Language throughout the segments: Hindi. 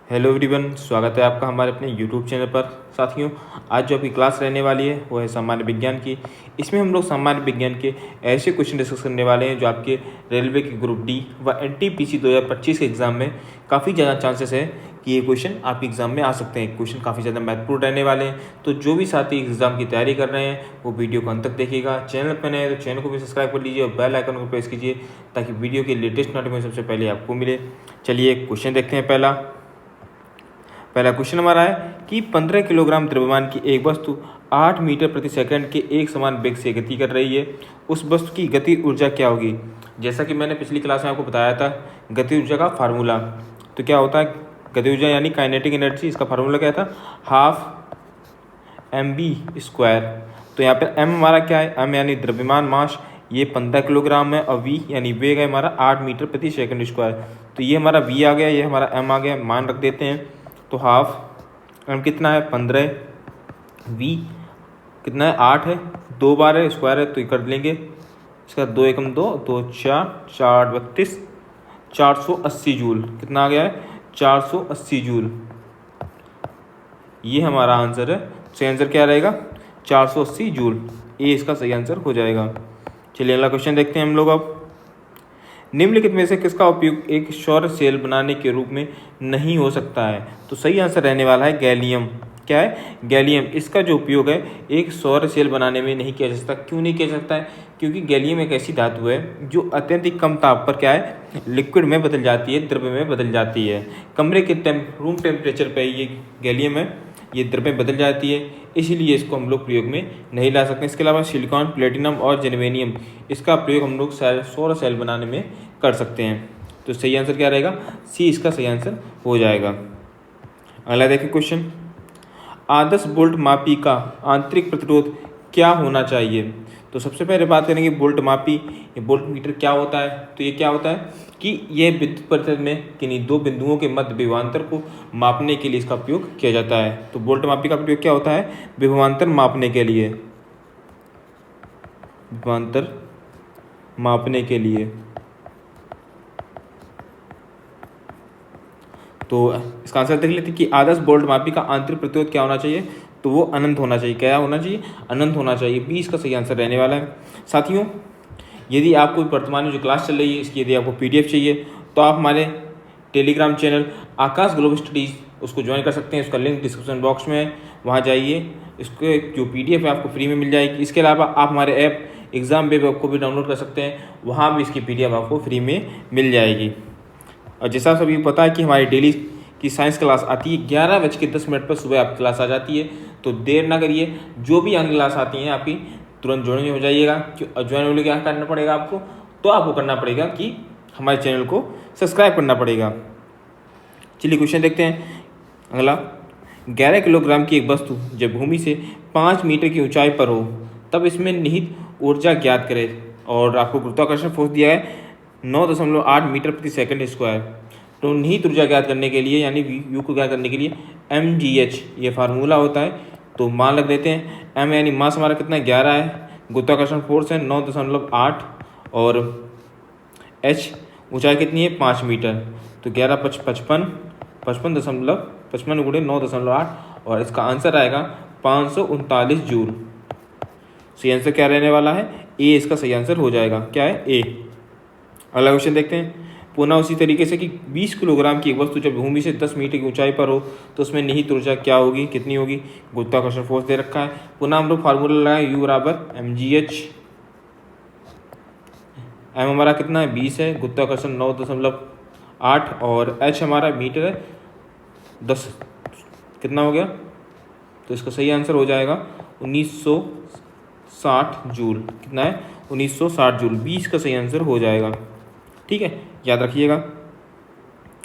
हेलो एवरीवन, स्वागत है आपका हमारे अपने यूट्यूब चैनल पर। साथियों, आज जो आपकी क्लास रहने वाली है वो है सामान्य विज्ञान की। इसमें हम लोग सामान्य विज्ञान के ऐसे क्वेश्चन डिस्कस करने वाले हैं जो आपके रेलवे के ग्रुप डी व एनटीपीसी 2025 के एग्ज़ाम में काफ़ी ज़्यादा चांसेस है कि ये क्वेश्चन आपके एग्ज़ाम में आ सकते हैं। क्वेश्चन काफ़ी ज़्यादा महत्वपूर्ण रहने वाले हैं, तो जो भी साथी एग्ज़ाम की तैयारी कर रहे हैं वो वीडियो को अंत तक देखिएगा। चैनल पर नए हैं तो चैनल को भी सब्सक्राइब कर लीजिए और बेल आइकन को प्रेस कीजिए ताकि वीडियो की लेटेस्ट नोटिफिकेशन सबसे पहले आपको मिले। चलिए क्वेश्चन देखते हैं। पहला क्वेश्चन हमारा है कि 15 किलोग्राम द्रव्यमान की एक वस्तु 8 मीटर प्रति सेकंड के एक समान वेग से गति कर रही है। उस वस्तु की गति ऊर्जा क्या होगी? जैसा कि मैंने पिछली क्लास में आपको बताया था, गति ऊर्जा का फार्मूला तो क्या होता है, गति ऊर्जा यानी काइनेटिक एनर्जी, इसका फार्मूला क्या था, हाफ mv²। तो यहाँ पर m हमारा क्या है, m यानी द्रव्यमान मास, ये 15 किलोग्राम है, और v यानी वेग है हमारा 8 मीटर प्रति सेकंड स्क्वायर। तो ये हमारा v आ गया, ये हमारा m आ गया, मान रख देते हैं। तो हाफ m कितना है 15, v कितना है 8 है, 2 बार है, स्क्वायर है तो ये कर लेंगे। इसका 2 एकम 2, 2 4, 4 32, 480 जूल। कितना आ गया है 480 जूल। ये हमारा आंसर है। सही आंसर क्या रहेगा 480 जूल, ये इसका सही आंसर हो जाएगा। चलिए अगला क्वेश्चन देखते हैं हम लोग। अब निम्नलिखित में से किसका उपयोग एक सौर सेल बनाने के रूप में नहीं हो सकता है? तो सही आंसर रहने वाला है गैलियम। क्या है, गैलियम। इसका जो उपयोग है एक सौर सेल बनाने में नहीं किया जा सकता। क्यों नहीं किया जा सकता है? क्योंकि गैलियम एक ऐसी धातु है जो अत्यधिक कम ताप पर क्या है, लिक्विड में बदल जाती है, द्रव्य में बदल जाती है। कमरे के रूम टेम्परेचर पर ये गैलियम है, ये द्रव्य में बदल जाती है, इसीलिए इसको हम लोग प्रयोग में नहीं ला सकते। इसके अलावा सिलिकॉन, प्लेटिनम और जर्मेनियम, इसका प्रयोग हम लोग सौर सेल बनाने में कर सकते हैं। तो सही आंसर क्या रहेगा, सी इसका सही आंसर हो जाएगा। अगला देखिए क्वेश्चन, आदर्श वोल्ट मापी का आंतरिक प्रतिरोध क्या होना चाहिए? तो सबसे पहले बात करेंगे वोल्ट मापी, ये वोल्ट मीटर क्या होता है? तो ये क्या होता है कि ये विद्युत परिपथ में किन्हीं दो बिंदुओं के मध्य विभवांतर को मापने के लिए इसका उपयोग किया जाता है। तो वोल्ट मापी का प्रयोग क्या होता है, विभवांतर मापने के लिए, विभवांतर मापने के लिए। तो इसका आंसर देख लेते हैं कि आदर्श वोल्ट मापी का आंतरिक प्रतिरोध क्या होना चाहिए? तो वो अनंत होना चाहिए। क्या होना चाहिए? अनंत होना चाहिए। 20 का सही आंसर रहने वाला है। साथियों, यदि आपको वर्तमान में जो क्लास चल रही है इसकी यदि आपको PDF चाहिए तो आप हमारे टेलीग्राम चैनल आकाश ग्लोबल स्टडीज़ उसको ज्वाइन कर सकते हैं। उसका लिंक डिस्क्रिप्शन बॉक्स में है, वहाँ जाइए, इसको जो PDF है आपको फ्री में मिल जाएगी। इसके अलावा आप हमारे ऐप एग्ज़ाम वेब को भी डाउनलोड कर सकते हैं, वहाँ भी इसकी PDF आपको फ्री में मिल जाएगी। और जैसा सभी पता है कि हमारी डेली की साइंस क्लास आती है 11:10 पर सुबह आपकी क्लास आ जाती है। तो देर ना करिए, जो भी आगे क्लास आती हैं आपकी तुरंत ज्वाइन हो जाइएगा। ज्वाइन होने क्या करना पड़ेगा आपको? तो आपको करना पड़ेगा कि हमारे चैनल को सब्सक्राइब करना पड़ेगा। चलिए क्वेश्चन देखते हैं अगला। 11 किलोग्राम की एक वस्तु जब भूमि से 5 मीटर की ऊंचाई पर हो तब इसमें निहित ऊर्जा ज्ञात करें। और आपको गुरुत्वाकर्षण फोर्स दिया है 9.8 मीटर प्रति सेकंड स्क्वायर। तो निहित ऊर्जा ज्ञात करने के लिए यानी यू को ज्ञात करने के लिए mgh ये फार्मूला होता है। तो मान लग देते हैं, m यानी मास हमारा कितना है 11 है, गुरुत्वाकर्षण फोर्स है 9.8 और h ऊंचाई कितनी है 5 मीटर। तो 11 5 55 55 गुणे 9.8 और इसका आंसर आएगा 539 जूल। सही आंसर क्या रहने वाला है, ए इसका सही आंसर हो जाएगा। क्या है, ए। अगला क्वेश्चन देखते हैं पुनः उसी तरीके से कि 20 किलोग्राम की एक वस्तु जब भूमि से 10 मीटर की ऊंचाई पर हो तो उसमें निहित ऊर्जा क्या होगी, कितनी होगी? गुरुत्वाकर्षण फोर्स दे रखा है। पुनः हम लोग फार्मूला लगाए U बराबर mgh। m हमारा कितना है 20 है, गुरुत्वाकर्षण 9.8 और h हमारा मीटर है 10, कितना हो गया? तो इसका सही आंसर हो जाएगा 1960 जूल। कितना है 1960 जूल। 20 का सही आंसर हो जाएगा। ठीक है, याद रखिएगा।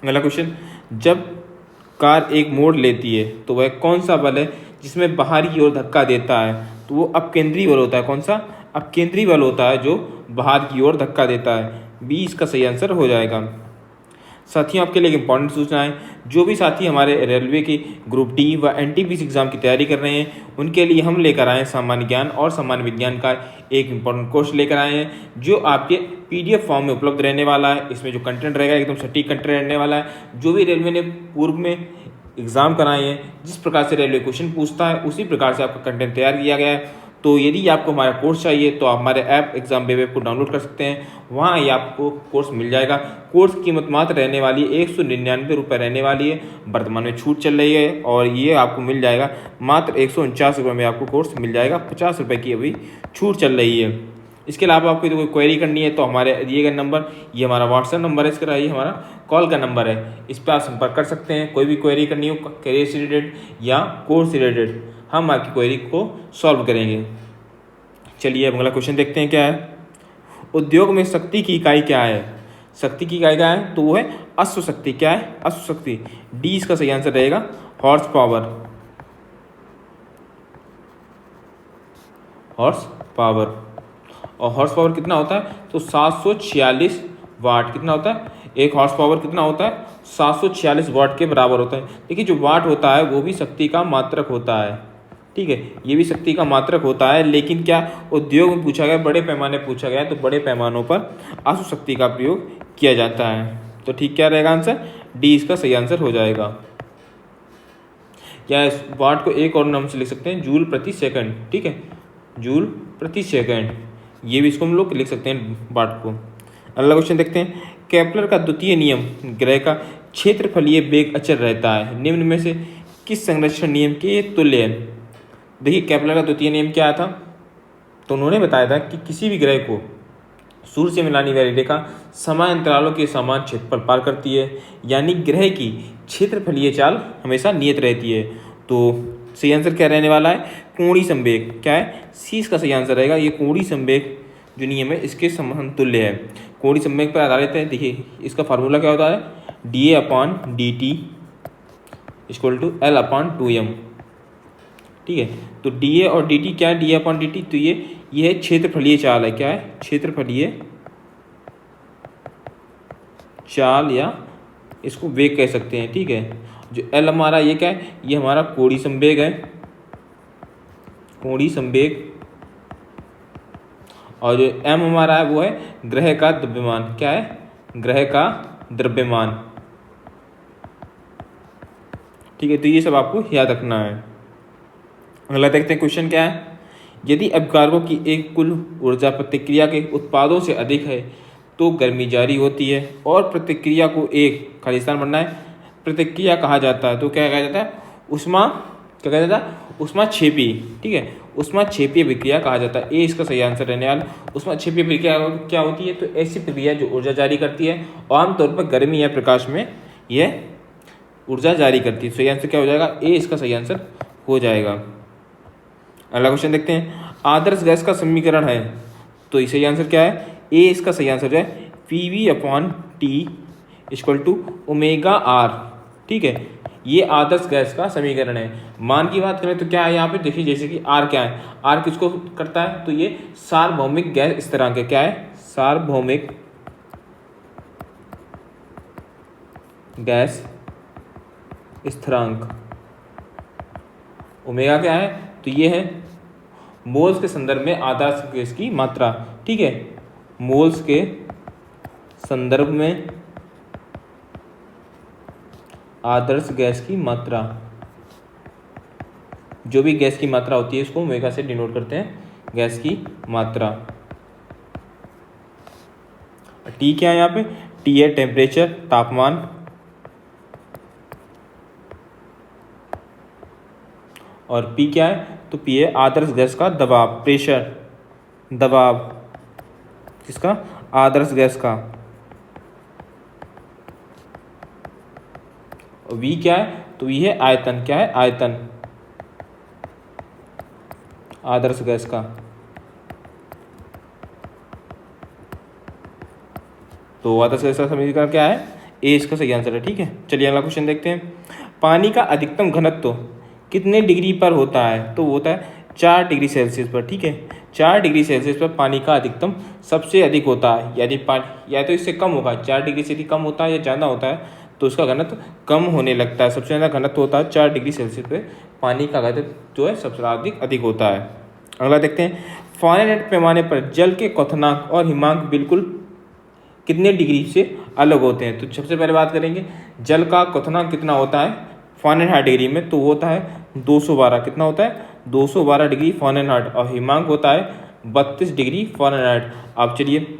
अगला क्वेश्चन, जब कार एक मोड़ लेती है तो वह कौन सा बल है जिसमें बाहर की ओर धक्का देता है? तो वो अपकेंद्री बल होता है। कौन सा? अपकेंद्री बल होता है जो बाहर की ओर धक्का देता है। 20 का सही आंसर हो जाएगा। साथियों, आपके लिए एक इंपॉर्टेंट सूचना है, जो भी साथी हमारे रेलवे की ग्रुप डी व एनटीपीसी एग्जाम की तैयारी कर रहे हैं, उनके लिए हम लेकर आए हैं सामान्य ज्ञान और सामान्य विज्ञान का एक इंपॉर्टेंट कोर्स लेकर आए हैं, जो आपके पीडीएफ फॉर्म में उपलब्ध रहने वाला है। इसमें जो कंटेंट रहेगा एकदम सटीक कंटेंट रहने वाला है। जो भी रेलवे ने पूर्व में एग्जाम कराए हैं, जिस प्रकार से रेलवे क्वेश्चन पूछता है उसी प्रकार से आपका कंटेंट तैयार किया गया है। तो यदि आपको हमारा कोर्स चाहिए तो आप हमारे ऐप एग्जाम बेब को डाउनलोड कर सकते हैं, वहाँ ही आपको कोर्स मिल जाएगा। कोर्स की कीमत मात्र रहने वाली है 199 रुपये रहने वाली है। वर्तमान में छूट चल रही है और ये आपको मिल जाएगा मात्र 149 रुपये में आपको कोर्स मिल जाएगा। 50 रुपये की अभी छूट चल रही है। इसके अलावा आपको कोई क्वेरी करनी है तो हमारे दिए गए नंबर, ये हमारा व्हाट्सएप नंबर है, इसका ये हमारा कॉल का नंबर है, इस पर आप संपर्क कर सकते हैं। कोई भी क्वेरी करनी हो करियर से रिलेटेड या कोर्स से रिलेटेड, हम आपकी क्वेरी को सॉल्व करेंगे। चलिए अब अगला क्वेश्चन देखते हैं क्या है। उद्योग में शक्ति की इकाई क्या है? शक्ति की इकाई क्या है? तो वो है अश्व शक्ति। क्या है? अश्व शक्ति। डी इसका सही आंसर रहेगा, हॉर्स पावर। Horse power. और हॉर्स पावर कितना होता है? तो 746 वाट। कितना होता है? एक हॉर्स पावर कितना होता है? 746 वाट के बराबर होता है। देखिए, जो वाट होता है वो भी शक्ति का मात्रक होता है, ठीक है, ये भी शक्ति का मात्रक होता है। लेकिन क्या उद्योग में पूछा गया, बड़े पैमाने पूछा गया है, तो बड़े पैमानों पर अश्व शक्ति का प्रयोग किया जाता है। तो ठीक क्या रहेगा आंसर? डी इसका सही आंसर हो जाएगा। या इस वाट को एक और नाम से लिख सकते हैं, जूल प्रति सेकंड। ठीक है, जूल प्रति सेकंड, ये भी इसको हम लोग लिख सकते हैं वाट को। अगला क्वेश्चन देखते हैं। केपलर का द्वितीय नियम ग्रह का क्षेत्रफलीय वेग अचर रहता है, निम्न में से किस संरक्षण नियम के तुल्य है? देखिए, केपलर का द्वितीय नियम क्या था? तो उन्होंने बताया था कि किसी भी ग्रह को सूर्य से मिलाने वाली रेखा समान अंतरालों के समान क्षेत्रफल पार करती है, यानी ग्रह की क्षेत्रफलीय चाल हमेशा नियत रहती है। तो सही आंसर क्या रहने वाला है? कोणीय संवेग। क्या है? सी इसका सही आंसर रहेगा। ये कोणीय संवेग जो नियम है इसके समतुल्य है, कोणीय संवेग पर आधारित है। देखिए, इसका फार्मूला क्या होता है? dA/dt = L/2m। ठीक है, तो dA और dt क्या है? dA/dt, तो ये है क्षेत्रफलीय चाल है। क्या है? क्षेत्रफलीय चाल, या इसको वेग कह सकते हैं। ठीक है, जो L हमारा ये क्या है? ये हमारा कोणीय संवेग है, कोणीय संवेग। और जो m हमारा है वो है ग्रह का द्रव्यमान। क्या है? ग्रह का द्रव्यमान। ठीक है, तो ये सब आपको याद रखना है। अगला देखते हैं क्वेश्चन क्या है। यदि अभिकारकों की एक कुल ऊर्जा प्रतिक्रिया के उत्पादों से अधिक है तो गर्मी जारी होती है, और प्रतिक्रिया को एक खाली स्थान बनना है प्रतिक्रिया कहा जाता है। तो क्या कहा जाता है? उष्मा, क्या कहा जाता है? उष्माक्षेपी। ठीक है, उष्माक्षेपीय प्रक्रिया कहा जाता है। ए इसका सही आंसर रहने वाला। उष्माक्षेपीय प्रक्रिया क्या होती है? तो ऐसी प्रक्रिया जो ऊर्जा जारी करती है और आमतौर पर गर्मी या प्रकाश में यह ऊर्जा जारी करती है। सही आंसर क्या हो जाएगा? ए इसका सही आंसर हो जाएगा। अगला क्वेश्चन देखते हैं। आदर्श गैस का समीकरण है, तो सही आंसर क्या है? ए इसका सही आंसर है PV/T = ωr। ठीक है, ये आदर्श गैस का समीकरण है। मान की बात करें तो क्या है यहाँ पे? देखिए, जैसे कि R क्या है? R किसको करता है? तो ये सार्वभौमिक गैस स्थिरांक है। क्या है? सार्वभौमिक गैस स्थिरांक। ओमेगा क्या है? तो ये है मोल्स के संदर्भ में आदर्श गैस की मात्रा। ठीक है, मोल्स के संदर्भ में आदर्श गैस की मात्रा। जो भी गैस की मात्रा होती है इसको ओमेगा से डिनोट करते हैं, गैस की मात्रा। टी क्या है यहाँ पे? टी है टेम्परेचर, तापमान। और पी क्या है? तो पी है आदर्श गैस का दबाव, प्रेशर, दबाव किसका? आदर्श गैस का। और वी क्या है? तो वी है आयतन। क्या है? आयतन आदर्श गैस का। तो आदर्श गैस का समीकरण क्या है? ए इसका सही आंसर है। ठीक है, चलिए अगला क्वेश्चन देखते हैं। पानी का अधिकतम घनत्व कितने डिग्री पर होता है? तो वो होता है 4 डिग्री सेल्सियस पर, ठीक है। 4 डिग्री सेल्सियस पर पानी का अधिकतम सबसे अधिक होता है, यदि पानी या तो इससे कम होगा, 4 डिग्री से भी कम होता है या ज़्यादा होता है तो उसका घनत्व कम होने लगता है। सबसे ज़्यादा घनत्व होता है 4 डिग्री सेल्सियस पे पानी का घनत्व जो है सबसे अधिक होता है। अगला देखते हैं, फ़ारेनहाइट पैमाने पर जल के क्वथनांक और हिमांक बिल्कुल कितने डिग्री से अलग होते हैं। तो सबसे पहले बात करेंगे जल का क्वथनांक कितना होता है फ़ारेनहाइट डिग्री में, तो वो होता है 212। कितना होता है 212 डिग्री फ़ारेनहाइट, और हिमांक होता है 32 डिग्री फ़ारेनहाइट। आप चलिए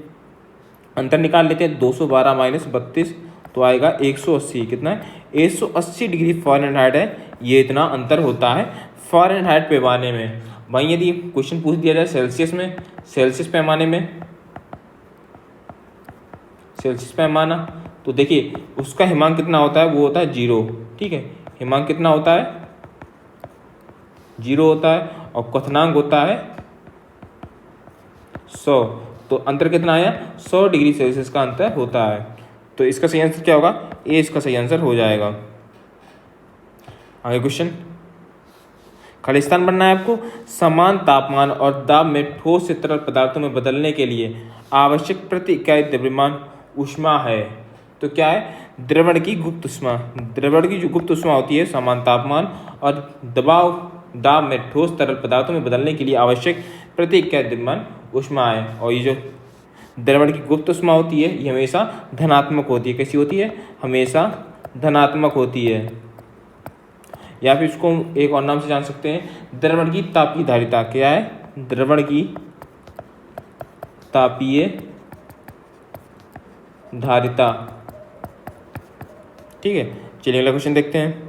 अंतर निकाल लेते हैं, 212 माइनस 32 तो आएगा 180। कितना है 180 डिग्री फ़ारेनहाइट है, ये इतना अंतर होता है फ़ारेनहाइट पैमाने में। भाई यदि क्वेश्चन पूछ दिया जाए सेल्सियस में, सेल्सियस पैमाने में, सेल्सियस पैमाना, तो देखिए उसका हिमांक कितना होता है, वो होता है 0, ठीक है। हिमांक कितना होता है 0 होता है, और क्वथनांक होता है 100। तो अंतर कितना आया 100 डिग्री सेल्सियस का अंतर होता है। तो इसका सही आंसर क्या होगा, ए इसका सही आंसर हो जाएगा। आगे क्वेश्चन, खालिस्तान बनना है आपको। समान तापमान और दाब में ठोस से तरल पदार्थों में बदलने के लिए आवश्यक प्रति इकाई द्रव्यमान ऊष्मा है। तो क्या है, द्रवण की गुप्त ऊष्मा। द्रवण की जो गुप्त ऊष्मा होती है समान तापमान और दाब में ठोस तरल पदार्थों में बदलने के लिए आवश्यक प्रति इकाई द्रव्यमान ऊष्मा है। और ये जो द्रवण की गुप्त ऊष्मा होती है ये हमेशा धनात्मक होती है। कैसी होती है, हमेशा धनात्मक होती है। या फिर इसको एक और नाम से जान सकते हैं, द्रवण की तापीय धारिता। क्या है, द्रवण की तापीय धारिता, ठीक है। चलिए अगला क्वेश्चन देखते हैं,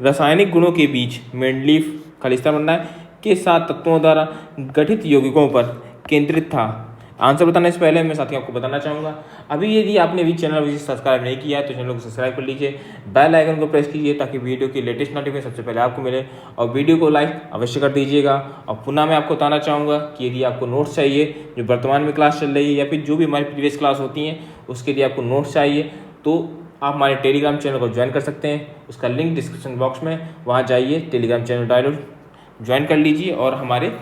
रासायनिक गुणों के बीच मेंडलीफ खालिस्तान बनना है के 7 तत्वों द्वारा गठित यौगिकों पर केंद्रित था। आंसर बताने से पहले मैं साथी आपको बताना चाहूँगा, अभी यदि आपने भी चैनल विजिट सब्सक्राइब नहीं किया है तो चैनल को सब्सक्राइब कर लीजिए, बेल आइकन को प्रेस कीजिए ताकि वीडियो की लेटेस्ट नोटिफिकेशन सबसे पहले आपको मिले, और वीडियो को लाइक अवश्य कर दीजिएगा। और पुनः मैं आपको बताना चाहूँगा कि यदि आपको नोट्स चाहिए जो वर्तमान में क्लास चल रही है या फिर जो भी हमारी प्रीवियस क्लास होती हैं उसके लिए आपको नोट्स चाहिए तो आप हमारे टेलीग्राम चैनल को ज्वाइन कर सकते हैं। उसका लिंक डिस्क्रिप्शन बॉक्स में, वहाँ जाइए, टेलीग्राम चैनल डाउनलोड ज्वाइन कर लीजिए और हमारे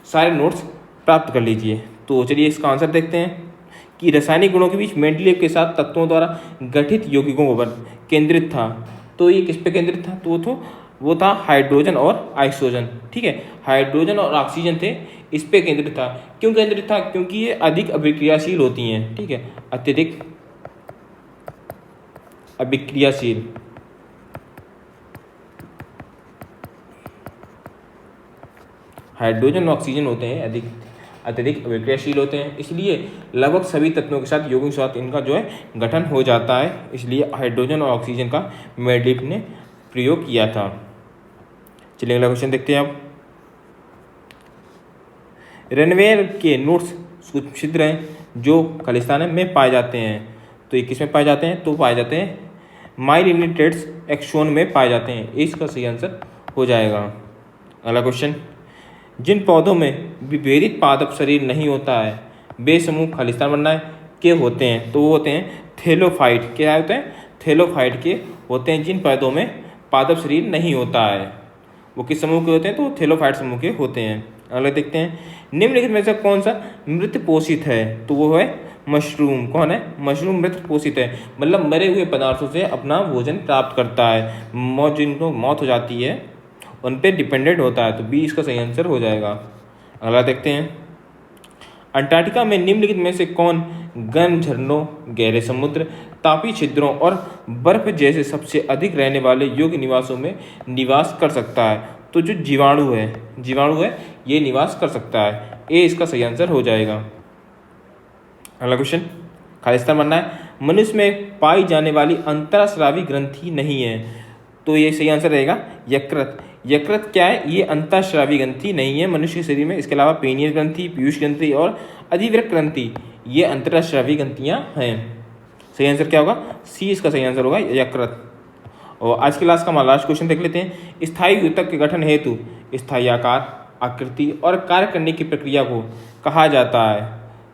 सारे नोट्स प्राप्त कर लीजिए। तो चलिए इसका आंसर देखते हैं कि रासायनिक गुणों के बीच मेंडलीव के 7 तत्वों द्वारा गठित यौगिकों पर केंद्रित था। तो ये किस पे केंद्रित था, तो वो था हाइड्रोजन और ऑक्सीजन, ठीक है। हाइड्रोजन और ऑक्सीजन थे, इस पे केंद्रित था। क्यों केंद्रित था, क्योंकि ये अधिक अभिक्रियाशील होती हैं, ठीक है, अत्यधिक अभिक्रियाशील। हाइड्रोजन और ऑक्सीजन होते हैं अत्यधिक अभिक्रियाशील होते हैं, इसलिए लगभग सभी तत्वों के साथ यौगिक साथ इनका जो है गठन हो जाता है। इसलिए हाइड्रोजन और ऑक्सीजन का मेंडलीव ने प्रयोग किया था। चलिए अगला क्वेश्चन देखते हैं आप, रेनवेयर के नोट्स सूक्ष्म छिद्र हैं जो खालिस्तान में पाए जाते हैं। तो ये किस में पाए जाते हैं, तो पाए जाते हैं माइलिनेटेड्स एक्सोन में पाए जाते हैं। इसका सही आंसर हो जाएगा। अगला क्वेश्चन, जिन पौधों में विभेदित पादप शरीर नहीं होता है वे समूह खालिस्तान बनना है के होते हैं। तो वो होते हैं थैलोफाइट। क्या होते हैं, थैलोफाइट के होते हैं। जिन पौधों में पादप शरीर नहीं होता है वो किस समूह के होते हैं, तो थैलोफाइट समूह के होते हैं। अगला देखते हैं, निम्नलिखित में से कौन सा मृत पोषित है, तो वो है मशरूम। कौन है, मशरूम मृत पोषित है, मतलब मरे हुए पदार्थों से अपना भोजन प्राप्त करता है। जिनको मौत हो जाती है उन पे डिपेंडेंट होता है। तो बी इसका सही आंसर हो जाएगा। अगला देखते हैं, अंटार्कटिका में निम्नलिखित में से कौन गर्म झरनों, गहरे समुद्र, तापी छिद्रों और बर्फ जैसे सबसे अधिक रहने वाले योग्य निवासों में निवास कर सकता है। तो जो जीवाणु है ये निवास कर सकता है। ए इसका सही आंसर हो जाएगा। अगला क्वेश्चन, खालिस्तान बनना है, मनुष्य में पाई जाने वाली अंतःस्रावी ग्रंथि नहीं है। तो ये सही आंसर रहेगा यकृत। यकृत क्या है, ये अंतःस्रावी ग्रंथि नहीं है मनुष्य के शरीर में। इसके अलावा पेनियल ग्रंथि, पीयूष ग्रंथि और अधिवृक्क ग्रंथि ये अंतःस्रावी ग्रंथियाँ हैं। सही आंसर क्या होगा, सी इसका सही आंसर होगा यकृत। और आज की क्लास का हमारा लास्ट क्वेश्चन देख लेते हैं, स्थायी ऊतक के गठन हेतु स्थायी आकार, आकृति और कार्य करने की प्रक्रिया को कहा जाता है।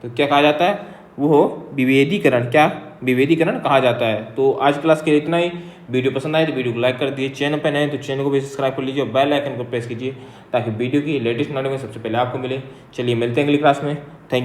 तो क्या कहा जाता है, वो विभेदीकरण। क्या विभेदीकरण कहा जाता है। तो आज क्लास के इतना ही। वीडियो पसंद आए तो वीडियो को लाइक कर दीजिए, चैनल पर नए हैं तो चैनल को भी सब्सक्राइब कर लीजिए और बेल आइकन को प्रेस कीजिए ताकि वीडियो की लेटेस्ट नोटिफिकेशन सबसे पहले आपको मिले। चलिए मिलते हैं अगली क्लास में। Thank you.